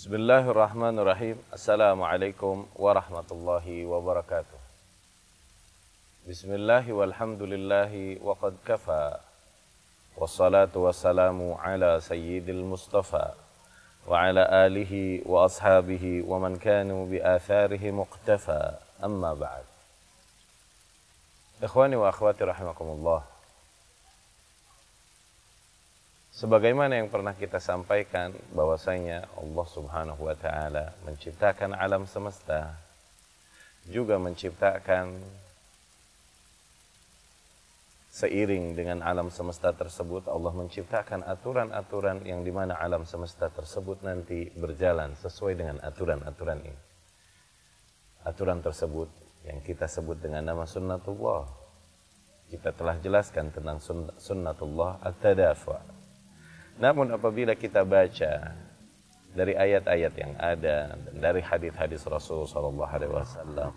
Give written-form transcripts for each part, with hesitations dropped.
Bismillahirrahmanirrahim. Assalamualaikum warahmatullahi wabarakatuh. Bismillahi walhamdulillahi wa qad kafa. Wassalatu wassalamu ala sayyidil mustafa wa ala alihi wa ashabihi wa man kanu bi atharihi muqtafa. Amma ba'd. Ikhwani wa akhwati rahimakumullah. Sebagaimana yang pernah kita sampaikan bahwasanya Allah Subhanahu wa taala menciptakan alam semesta, juga menciptakan seiring dengan alam semesta tersebut Allah menciptakan aturan-aturan yang dimana alam semesta tersebut nanti berjalan sesuai dengan aturan-aturan ini. Aturan tersebut yang kita sebut dengan nama sunnatullah. Kita telah jelaskan tentang sunnatullah at-tadafu'. Namun apabila kita baca dari ayat-ayat yang ada dan dari hadis-hadis Rasul sallallahu alaihi wasallam,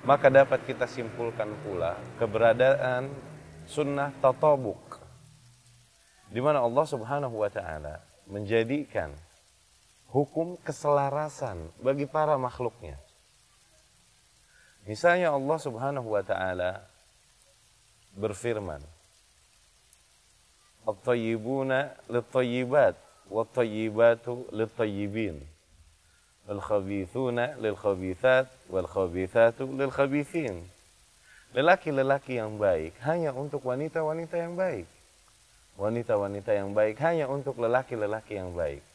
maka dapat kita simpulkan pula keberadaan sunnah tatabuk, di mana Allah Subhanahu wa taala menjadikan hukum keselarasan bagi para makhluknya. Misalnya Allah Subhanahu wa taala berfirman, At-tayyibuna lit-tayyibat wat-tayyibatu lit-tayyibin wal-khabithuna lil-khabithat wal-khabithatu lil-khabithin. Lelaki-lelaki yang baik hanya untuk wanita-wanita yang baik. Wanita-wanita yang baik hanya untuk lelaki-lelaki yang baik.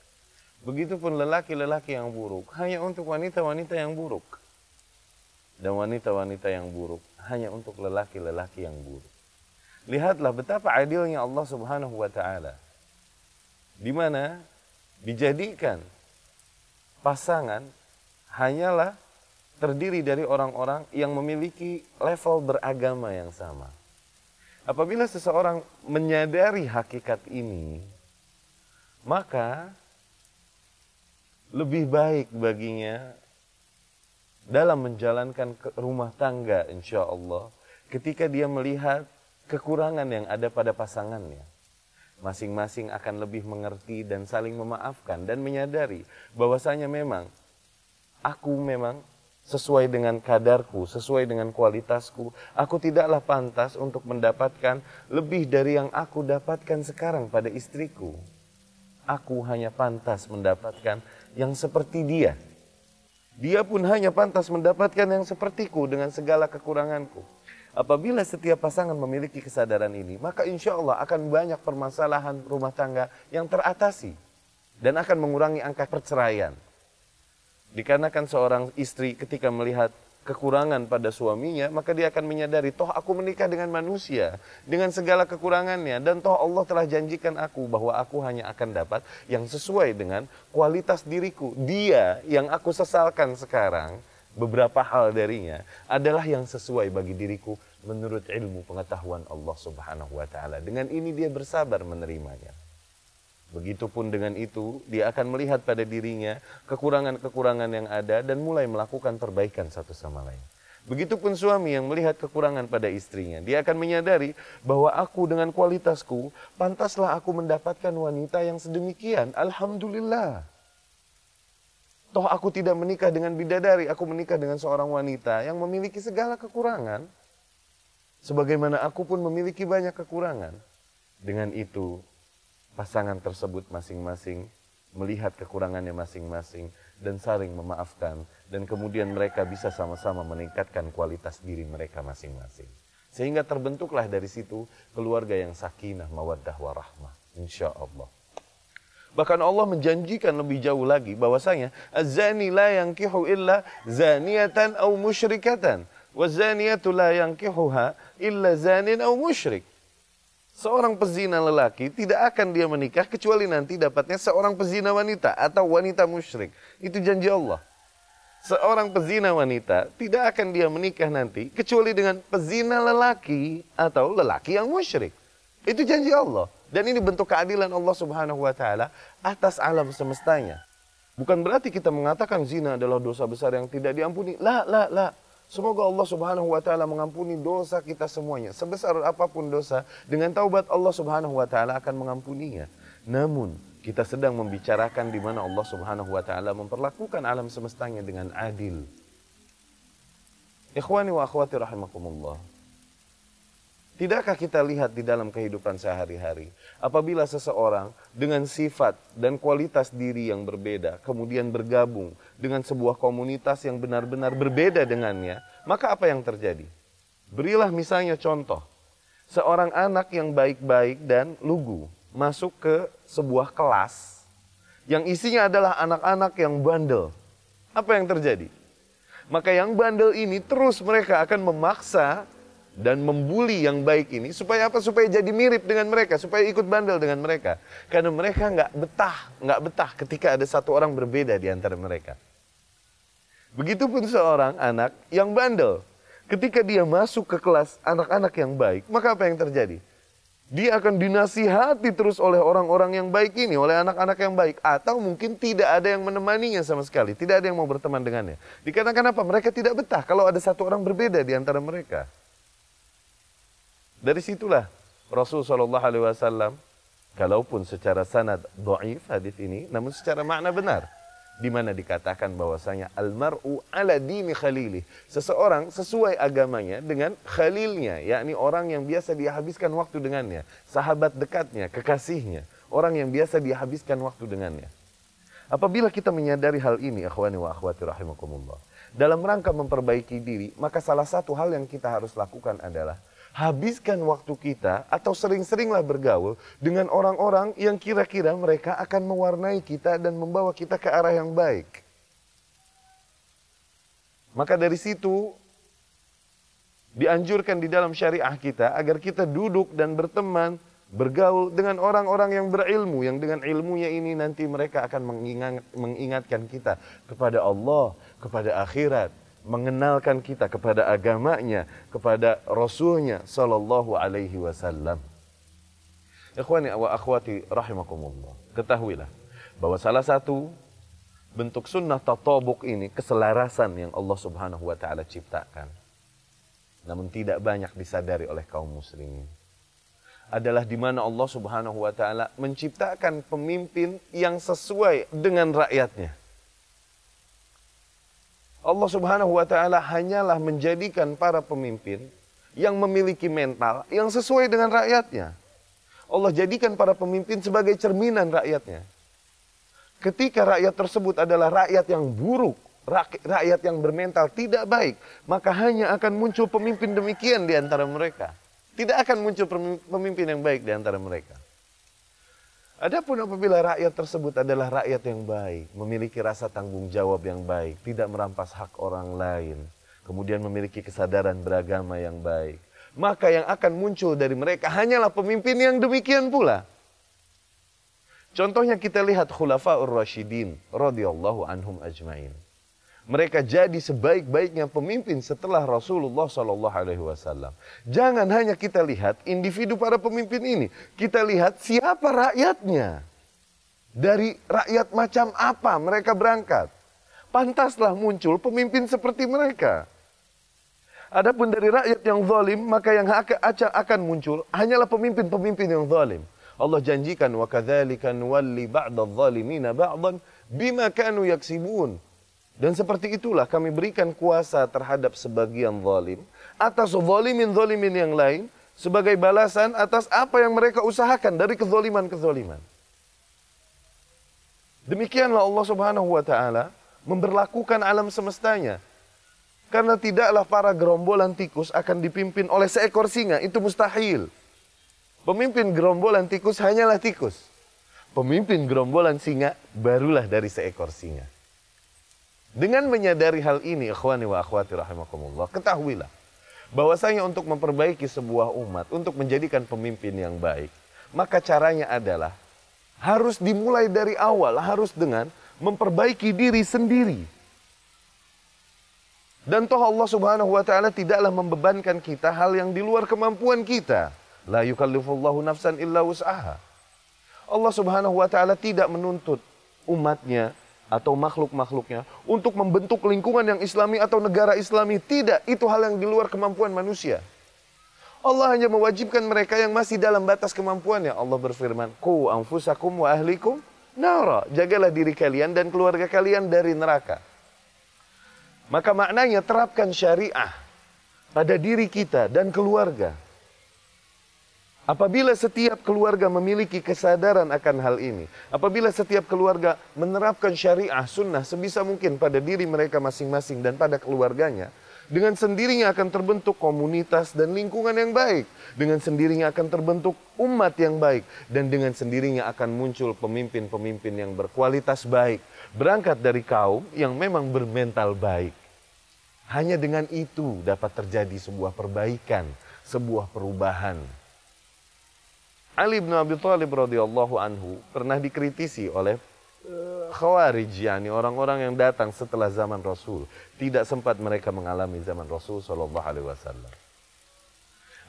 Begitupun lelaki-lelaki yang buruk hanya untuk wanita-wanita yang buruk. Dan wanita-wanita yang buruk hanya untuk lelaki-lelaki yang buruk. Lihatlah betapa adilnya Allah Subhanahu wa taala, di mana dijadikan pasangan hanyalah terdiri dari orang-orang yang memiliki level beragama yang sama. Apabila seseorang menyadari hakikat ini, maka lebih baik baginya dalam menjalankan rumah tangga, insya Allah, ketika dia melihat kekurangan yang ada pada pasangannya. Masing-masing akan lebih mengerti dan saling memaafkan dan menyadari bahwasanya memang aku memang sesuai dengan kadarku, sesuai dengan kualitasku. Aku tidaklah pantas untuk mendapatkan lebih dari yang aku dapatkan sekarang pada istriku. Aku hanya pantas mendapatkan yang seperti dia. Dia pun hanya pantas mendapatkan yang sepertiku dengan segala kekuranganku. Apabila setiap pasangan memiliki kesadaran ini, maka insya Allah akan banyak permasalahan rumah tangga yang teratasi dan akan mengurangi angka perceraian. Dikarenakan seorang istri ketika melihat kekurangan pada suaminya, maka dia akan menyadari, toh aku menikah dengan manusia dengan segala kekurangannya, dan toh Allah telah janjikan aku bahwa aku hanya akan dapat yang sesuai dengan kualitas diriku. Dia yang aku sesalkan sekarang, beberapa hal darinya adalah yang sesuai bagi diriku menurut ilmu pengetahuan Allah Subhanahu wa taala. Dengan ini dia bersabar menerimanya. Begitupun dengan itu, dia akan melihat pada dirinya kekurangan-kekurangan yang ada dan mulai melakukan perbaikan satu sama lain. Begitupun suami yang melihat kekurangan pada istrinya, dia akan menyadari bahwa aku dengan kualitasku, pantaslah aku mendapatkan wanita yang sedemikian. Alhamdulillah. Toh aku tidak menikah dengan bidadari, aku menikah dengan seorang wanita yang memiliki segala kekurangan. Sebagaimana aku pun memiliki banyak kekurangan. Dengan itu, pasangan tersebut masing-masing melihat kekurangannya masing-masing dan saling memaafkan. Dan kemudian mereka bisa sama-sama meningkatkan kualitas diri mereka masing-masing. Sehingga terbentuklah dari situ keluarga yang sakinah, mawaddah, warahmah. Insya Allah. Bahkan Allah menjanjikan lebih jauh lagi bahwasanya az-zani la yankihu illa zaniyatan aw musyrikatan wa zaniyatu la yankihuha illa zanin aw musyrik. Seorang pezina lelaki tidak akan dia menikah kecuali nanti dapatnya seorang pezina wanita atau wanita musyrik. Itu janji Allah. Seorang pezina wanita tidak akan dia menikah nanti kecuali dengan pezina lelaki atau lelaki yang musyrik. Itu janji Allah. Dan ini bentuk keadilan Allah Subhanahu wa taala atas alam semestanya. Bukan berarti kita mengatakan zina adalah dosa besar yang tidak diampuni. La. Semoga Allah Subhanahu wa taala mengampuni dosa kita semuanya. Sebesar apapun dosa, dengan taubat Allah Subhanahu wa taala akan mengampuninya. Namun, Kita sedang membicarakan di mana Allah Subhanahu wa taala memperlakukan alam semestanya dengan adil. Ikhwani wa akhwati rahimakumullah. Tidakkah kita lihat di dalam kehidupan sehari-hari, apabila seseorang dengan sifat dan kualitas diri yang berbeda, kemudian bergabung dengan sebuah komunitas yang benar-benar berbeda dengannya, maka apa yang terjadi? Berilah misalnya contoh, seorang anak yang baik-baik dan lugu, masuk ke sebuah kelas yang isinya adalah anak-anak yang bandel. Apa yang terjadi? Maka yang bandel ini terus mereka akan memaksa dan membuli yang baik ini supaya apa? Supaya jadi mirip dengan mereka, supaya ikut bandel dengan mereka. Karena mereka nggak betah ketika ada satu orang berbeda di antara mereka. Begitupun seorang anak yang bandel, ketika dia masuk ke kelas anak-anak yang baik, maka apa yang terjadi? Dia akan dinasihati terus oleh orang-orang yang baik ini, oleh anak-anak yang baik. Atau mungkin tidak ada yang menemaninya sama sekali, tidak ada yang mau berteman dengannya. Dikarenakan apa? Mereka tidak betah kalau ada satu orang berbeda di antara mereka. Dari situlah Rasul SAW, kalaupun secara sanad dhaif hadis ini, namun secara makna benar, di mana dikatakan bahwasanya almar'u ala dini khalilih, seseorang sesuai agamanya dengan khalilnya, yakni orang yang biasa dia habiskan waktu dengannya, sahabat dekatnya, kekasihnya, orang yang biasa dia habiskan waktu dengannya. Apabila kita menyadari hal ini, akhwani wa akhwati rahimakumullah, dalam rangka memperbaiki diri, maka salah satu hal yang kita harus lakukan adalah habiskan waktu kita atau sering-seringlah bergaul dengan orang-orang yang kira-kira mereka akan mewarnai kita dan membawa kita ke arah yang baik. Maka dari situ dianjurkan di dalam syariah kita agar kita duduk dan berteman, bergaul dengan orang-orang yang berilmu, yang dengan ilmunya ini nanti mereka akan mengingatkan kita kepada Allah, kepada akhirat, mengenalkan kita kepada agamanya, kepada Rasulnya Sallallahu Alaihi Wasallam. Ikhwani wa akhwati rahimakumullah, ketahuilah bahwa salah satu bentuk sunnah tatabuk ini, keselarasan yang Allah Subhanahu wa taala ciptakan, namun tidak banyak disadari oleh kaum muslimin, adalah di mana Allah Subhanahu wa taala menciptakan pemimpin yang sesuai dengan rakyatnya. Allah Subhanahu wa taala hanyalah menjadikan para pemimpin yang memiliki mental yang sesuai dengan rakyatnya. Allah jadikan para pemimpin sebagai cerminan rakyatnya. Ketika rakyat tersebut adalah rakyat yang buruk, rakyat yang bermental tidak baik, maka hanya akan muncul pemimpin demikian di antara mereka. Tidak akan muncul pemimpin yang baik di antara mereka. Adapun apabila rakyat tersebut adalah rakyat yang baik, memiliki rasa tanggung jawab yang baik, tidak merampas hak orang lain, kemudian memiliki kesadaran beragama yang baik, maka yang akan muncul dari mereka hanyalah pemimpin yang demikian pula. Contohnya kita lihat Khulafaur Rasyidin radhiyallahu anhum ajmain. Mereka jadi sebaik-baiknya pemimpin setelah Rasulullah SAW. Jangan hanya kita lihat individu para pemimpin ini, kita lihat siapa rakyatnya. Dari rakyat macam apa mereka berangkat. Pantaslah muncul pemimpin seperti mereka. Adapun dari rakyat yang zalim, maka yang akan muncul hanyalah pemimpin-pemimpin yang zalim. Allah janjikan wa kadzalika nuwalli ba'dadh-dhalimina ba'dhan bima kanu yaksibun. Dan seperti itulah kami berikan kuasa terhadap sebagian zalim atas zalimin yang lain sebagai balasan atas apa yang mereka usahakan dari kezaliman-kezaliman. Demikianlah Allah Subhanahu wa taala memberlakukan alam semestanya. Karena tidaklah para gerombolan tikus akan dipimpin oleh seekor singa, itu mustahil. Pemimpin gerombolan tikus hanyalah tikus. Pemimpin gerombolan singa barulah dari seekor singa. Dengan menyadari hal ini, ikhwani wa akhwati rahimakumullah, ketahuilah bahwasanya untuk memperbaiki sebuah umat, untuk menjadikan pemimpin yang baik, maka caranya adalah harus dimulai dari awal, harus dengan memperbaiki diri sendiri. Dan toh Allah Subhanahu wa taala tidaklah membebankan kita hal yang di luar kemampuan kita. La yukallifullahu nafsan illa wus'aha. Allah Subhanahu wa taala tidak menuntut umatnya atau makhluk-makhluknya untuk membentuk lingkungan yang islami atau negara islami. Tidak, itu hal yang di luar kemampuan manusia. Allah hanya mewajibkan mereka yang masih dalam batas kemampuannya. Allah berfirman, "Qu anfusakum wa ahlikum nara. Jagalah diri kalian dan keluarga kalian dari neraka. Maka maknanya terapkan syariah pada diri kita dan keluarga. Apabila setiap keluarga memiliki kesadaran akan hal ini, apabila setiap keluarga menerapkan syariah sunnah sebisa mungkin pada diri mereka masing-masing dan pada keluarganya, dengan sendirinya akan terbentuk komunitas dan lingkungan yang baik. Dengan sendirinya akan terbentuk umat yang baik. Dan dengan sendirinya akan muncul pemimpin-pemimpin yang berkualitas baik. Berangkat dari kaum yang memang bermental baik. Hanya dengan itu dapat terjadi sebuah perbaikan, sebuah perubahan. Ali bin Abi Thalib radhiyallahu anhu pernah dikritisi oleh Khawarij, yakni orang-orang yang datang setelah zaman Rasul. Tidak sempat mereka mengalami zaman Rasul sallallahu alaihi wasallam.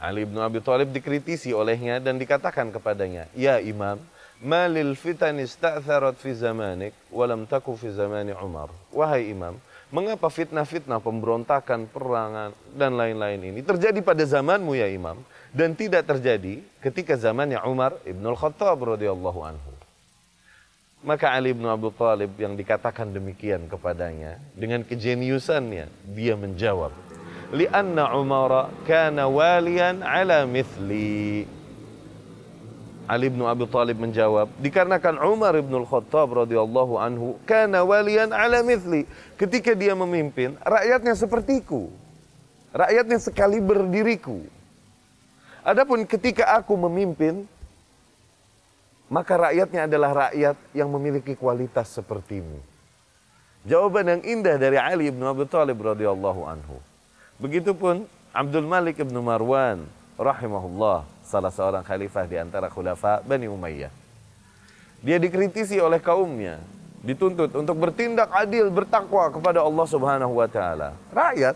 Ali bin Abi Thalib dikritisi olehnya dan dikatakan kepadanya, "Ya Imam, ma lil fitan ista'tharat fi zamanik wa lam taku fi zamani Umar." Wahai Imam, mengapa fitnah-fitnah, pemberontakan, perangan dan lain-lain ini terjadi pada zamanmu ya Imam, dan tidak terjadi ketika zamannya Umar ibn al-Khattab radhiyallahu anhu? Maka Ali bin Abi Thalib yang dikatakan demikian kepadanya, dengan kejeniusannya, dia menjawab, "Li'anna Umar kana waliyan ala mithli." Ali bin Abi Thalib menjawab, dikarenakan Umar ibn al-Khattab radhiyallahu anhu kana waliyan ala mithli. Ketika dia memimpin, rakyatnya sepertiku. Rakyatnya sekaliber diriku. Adapun ketika aku memimpin, maka rakyatnya adalah rakyat yang memiliki kualitas sepertimu. Jawaban yang indah dari Ali bin Abi Thalib radhiyallahu anhu. Begitupun Abdul Malik bin Marwan rahimahullah, salah seorang khalifah di antara khulafa Bani Umayyah. Dia dikritisi oleh kaumnya, dituntut untuk bertindak adil, bertakwa kepada Allah Subhanahu wa taala. Rakyat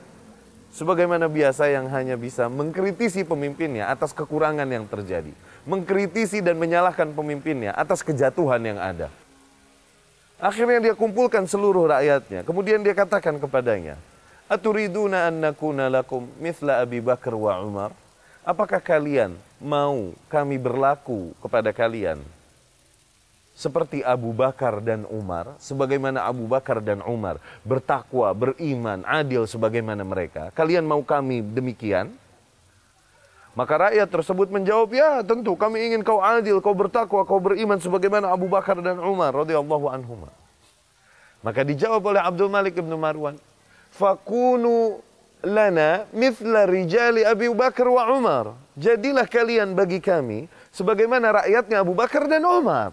sebagaimana biasa yang hanya bisa mengkritisi pemimpinnya atas kekurangan yang terjadi, mengkritisi dan menyalahkan pemimpinnya atas kejatuhan yang ada. Akhirnya dia kumpulkan seluruh rakyatnya, kemudian dia katakan kepadanya, "Aturiduna an nakuna lakum mithla Abi Bakar wa Umar?" Apakah kalian mau kami berlaku kepada kalian seperti Abu Bakar dan Umar, sebagaimana Abu Bakar dan Umar bertakwa, beriman, adil sebagaimana mereka? Kalian mau kami demikian? Maka rakyat tersebut menjawab, "Ya, tentu kami ingin kau adil, kau bertakwa, kau beriman sebagaimana Abu Bakar dan Umar radhiyallahu anhuma." Maka dijawab oleh Abdul Malik bin Marwan, "Fakunu lana mithla rijali Abi Bakar wa Umar." Jadilah kalian bagi kami sebagaimana rakyatnya Abu Bakar dan Umar.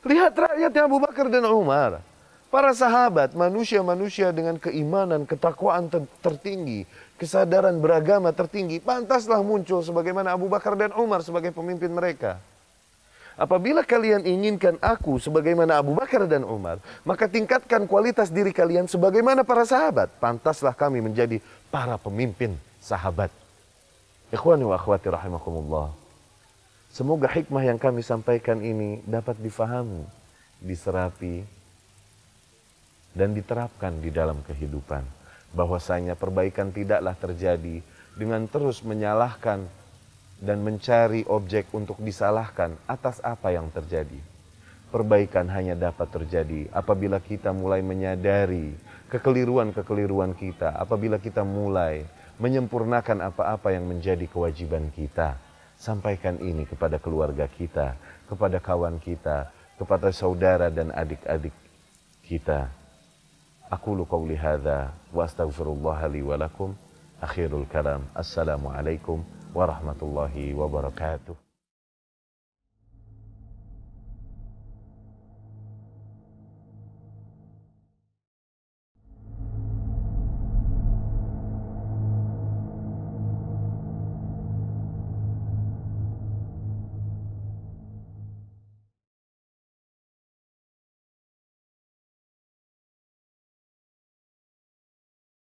Lihat rakyatnya Abu Bakar dan Umar. Para sahabat, manusia-manusia dengan keimanan, ketakwaan tertinggi, kesadaran beragama tertinggi, pantaslah muncul sebagaimana Abu Bakar dan Umar sebagai pemimpin mereka. Apabila kalian inginkan aku sebagaimana Abu Bakar dan Umar, maka tingkatkan kualitas diri kalian sebagaimana para sahabat. Pantaslah kami menjadi para pemimpin sahabat. Ikhwani wa akhwati rahimakumullah. Semoga hikmah yang kami sampaikan ini dapat difahami, diserapi, dan diterapkan di dalam kehidupan. Bahwasanya perbaikan tidaklah terjadi dengan terus menyalahkan dan mencari objek untuk disalahkan atas apa yang terjadi. Perbaikan hanya dapat terjadi apabila kita mulai menyadari kekeliruan-kekeliruan kita, apabila kita mulai menyempurnakan apa-apa yang menjadi kewajiban kita. Sampaikan ini kepada keluarga kita, kepada kawan kita, kepada saudara dan adik-adik kita. Aqulu qawli hadza wa astaghfirullah li wa lakum. Akhirul kalam. Assalamualaikum warahmatullahi wabarakatuh.